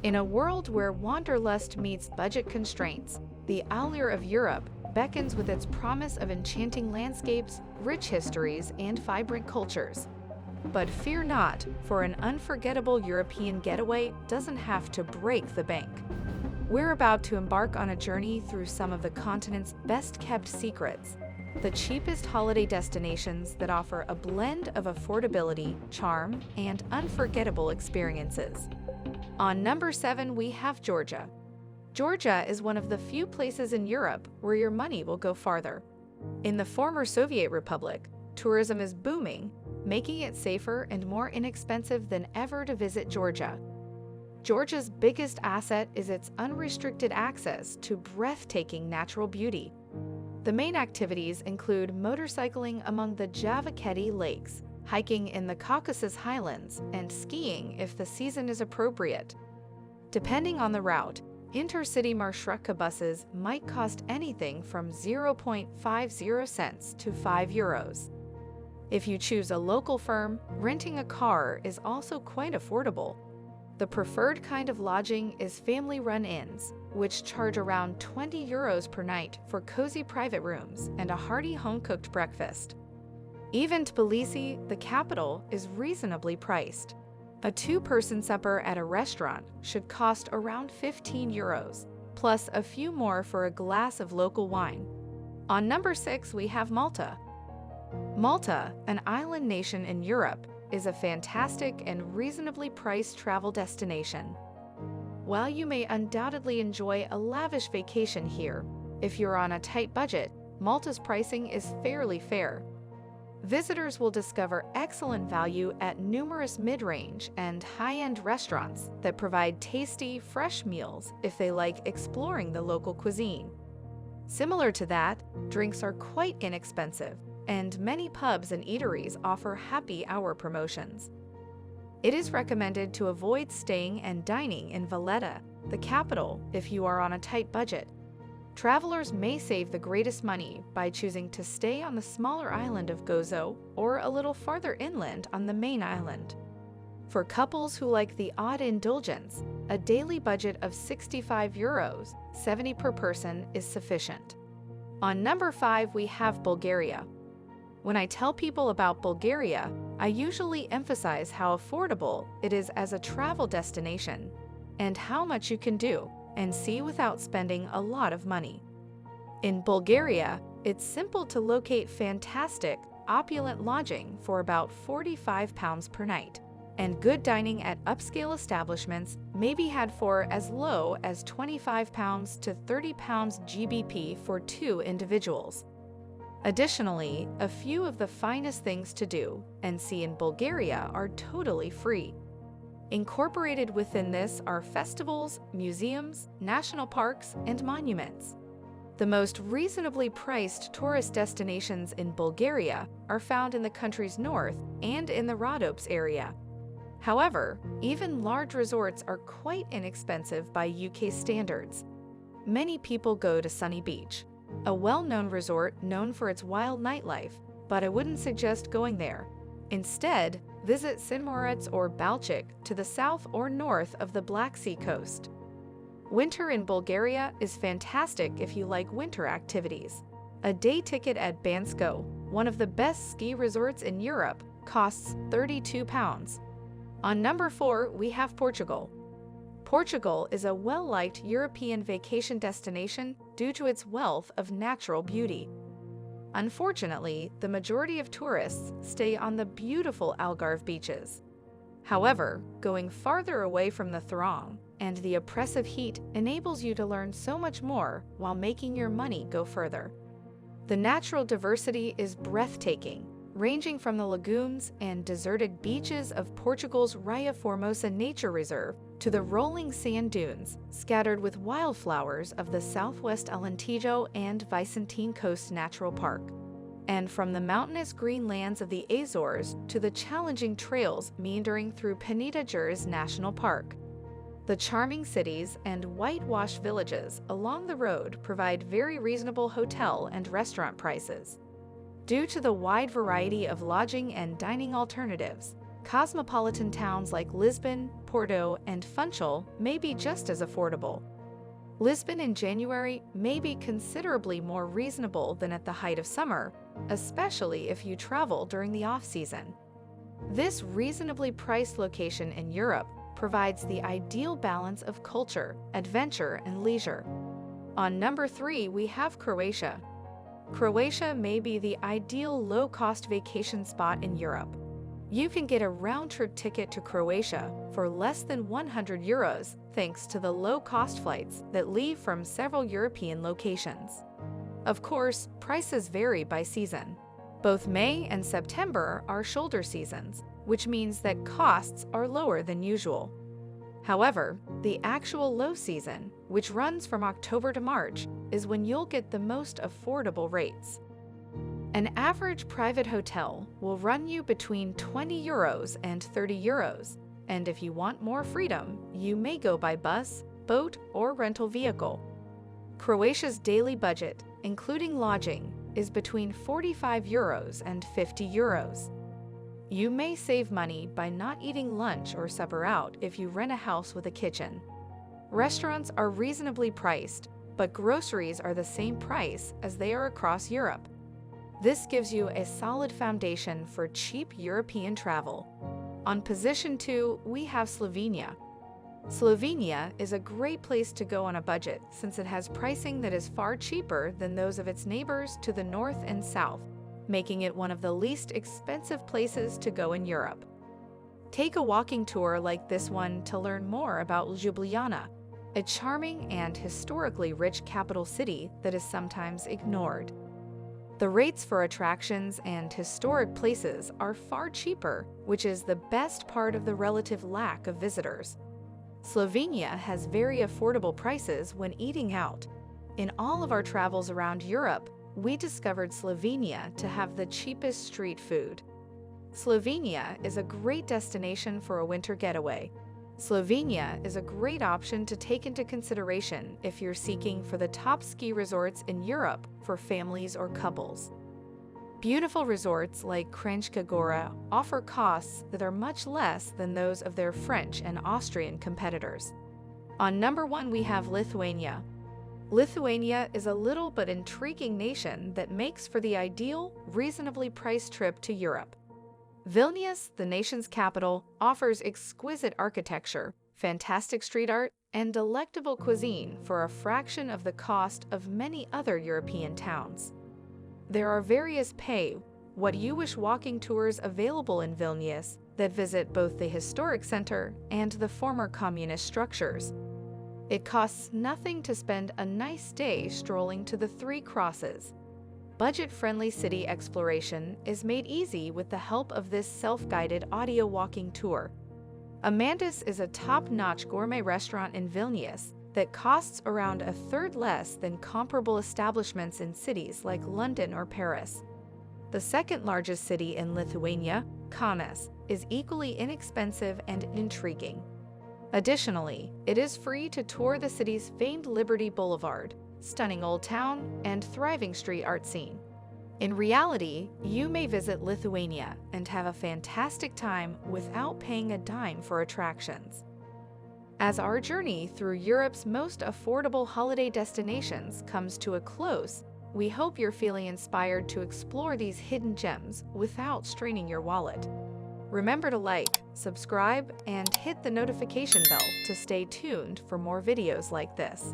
In a world where wanderlust meets budget constraints, the allure of Europe beckons with its promise of enchanting landscapes, rich histories, and vibrant cultures. But fear not, for an unforgettable European getaway doesn't have to break the bank. We're about to embark on a journey through some of the continent's best-kept secrets, the cheapest holiday destinations that offer a blend of affordability, charm, and unforgettable experiences. On number 7, we have Georgia. Georgia is one of the few places in Europe where your money will go farther. In the former Soviet Republic, tourism is booming, making it safer and more inexpensive than ever to visit Georgia. Georgia's biggest asset is its unrestricted access to breathtaking natural beauty. The main activities include motorcycling among the Javakheti Lakes, hiking in the Caucasus Highlands, and skiing if the season is appropriate. Depending on the route, intercity Marshrutka buses might cost anything from 0.50 cents to €5. If you choose a local firm, renting a car is also quite affordable. The preferred kind of lodging is family-run inns, which charge around €20 per night for cozy private rooms and a hearty home-cooked breakfast. Even Tbilisi, the capital, is reasonably priced. A two-person supper at a restaurant should cost around €15, plus a few more for a glass of local wine. On number 6, we have Malta. Malta, an island nation in Europe, is a fantastic and reasonably priced travel destination. While you may undoubtedly enjoy a lavish vacation here, if you're on a tight budget, Malta's pricing is fairly fair. Visitors will discover excellent value at numerous mid-range and high-end restaurants that provide tasty, fresh meals if they like exploring the local cuisine. Similar to that, drinks are quite inexpensive, and many pubs and eateries offer happy hour promotions. It is recommended to avoid staying and dining in Valletta, the capital, if you are on a tight budget. Travelers may save the greatest money by choosing to stay on the smaller island of Gozo or a little farther inland on the main island. For couples who like the odd indulgence, a daily budget of €65, 70 per person, is sufficient. On number 5, we have Bulgaria. When I tell people about Bulgaria, I usually emphasize how affordable it is as a travel destination and how much you can do and see without spending a lot of money. In Bulgaria, it's simple to locate fantastic, opulent lodging for about £45 per night, and good dining at upscale establishments may be had for as low as £25 to £30 GBP for two individuals. Additionally, a few of the finest things to do and see in Bulgaria are totally free. Incorporated within this are festivals, museums, national parks, and monuments. The most reasonably priced tourist destinations in Bulgaria are found in the country's north and in the Rhodope area. However, even large resorts are quite inexpensive by UK standards. Many people go to Sunny Beach, a well-known resort known for its wild nightlife, but I wouldn't suggest going there. Instead, visit Sinmoritz or Balchik to the south or north of the Black Sea coast. Winter in Bulgaria is fantastic if you like winter activities. A day ticket at Bansko, one of the best ski resorts in Europe, costs £32. On number 4, we have Portugal. Portugal is a well-liked European vacation destination due to its wealth of natural beauty. Unfortunately, the majority of tourists stay on the beautiful Algarve beaches. However, going farther away from the throng and the oppressive heat enables you to learn so much more while making your money go further. The natural diversity is breathtaking, ranging from the lagoons and deserted beaches of Portugal's Raia Formosa Nature Reserve to the rolling sand dunes scattered with wildflowers of the Southwest Alentejo and Vicentine Coast Natural Park, and from the mountainous green lands of the Azores to the challenging trails meandering through Peneda Gerês National Park. The charming cities and whitewashed villages along the road provide very reasonable hotel and restaurant prices. Due to the wide variety of lodging and dining alternatives, Cosmopolitan towns like Lisbon, Porto, and Funchal may be just as affordable. Lisbon in January may be considerably more reasonable than at the height of summer, especially if you travel during the off-season. This reasonably priced location in Europe provides the ideal balance of culture, adventure, and leisure. On number 3, we have Croatia. Croatia may be the ideal low-cost vacation spot in Europe. You can get a round-trip ticket to Croatia for less than €100 thanks to the low-cost flights that leave from several European locations. Of course, prices vary by season. Both May and September are shoulder seasons, which means that costs are lower than usual. However, the actual low season, which runs from October to March, is when you'll get the most affordable rates. An average private hotel will run you between €20 and €30, and if you want more freedom, you may go by bus, boat, or rental vehicle. Croatia's daily budget, including lodging, is between €45 and €50. You may save money by not eating lunch or supper out if you rent a house with a kitchen. Restaurants are reasonably priced, but groceries are the same price as they are across Europe. This gives you a solid foundation for cheap European travel. On position 2, we have Slovenia. Slovenia is a great place to go on a budget since it has pricing that is far cheaper than those of its neighbors to the north and south, making it one of the least expensive places to go in Europe. Take a walking tour like this one to learn more about Ljubljana, a charming and historically rich capital city that is sometimes ignored. The rates for attractions and historic places are far cheaper, which is the best part of the relative lack of visitors. Slovenia has very affordable prices when eating out. In all of our travels around Europe, we discovered Slovenia to have the cheapest street food. Slovenia is a great destination for a winter getaway. Slovenia is a great option to take into consideration if you're seeking for the top ski resorts in Europe for families or couples. Beautiful resorts like Kranjska Gora offer costs that are much less than those of their French and Austrian competitors. On number 1, we have Lithuania. Lithuania is a little but intriguing nation that makes for the ideal, reasonably priced trip to Europe. Vilnius, the nation's capital, offers exquisite architecture, fantastic street art, and delectable cuisine for a fraction of the cost of many other European towns. There are various pay-what-you-wish walking tours available in Vilnius that visit both the historic center and the former communist structures. It costs nothing to spend a nice day strolling to the Three Crosses. Budget-friendly city exploration is made easy with the help of this self-guided audio walking tour. Amandus is a top-notch gourmet restaurant in Vilnius that costs around a third less than comparable establishments in cities like London or Paris. The second largest city in Lithuania, Kaunas, is equally inexpensive and intriguing. Additionally, it is free to tour the city's famed Liberty Boulevard, stunning old town, and thriving street art scene. In reality, you may visit Lithuania and have a fantastic time without paying a dime for attractions. As our journey through Europe's most affordable holiday destinations comes to a close, we hope you're feeling inspired to explore these hidden gems without straining your wallet. Remember to like, subscribe, and hit the notification bell to stay tuned for more videos like this.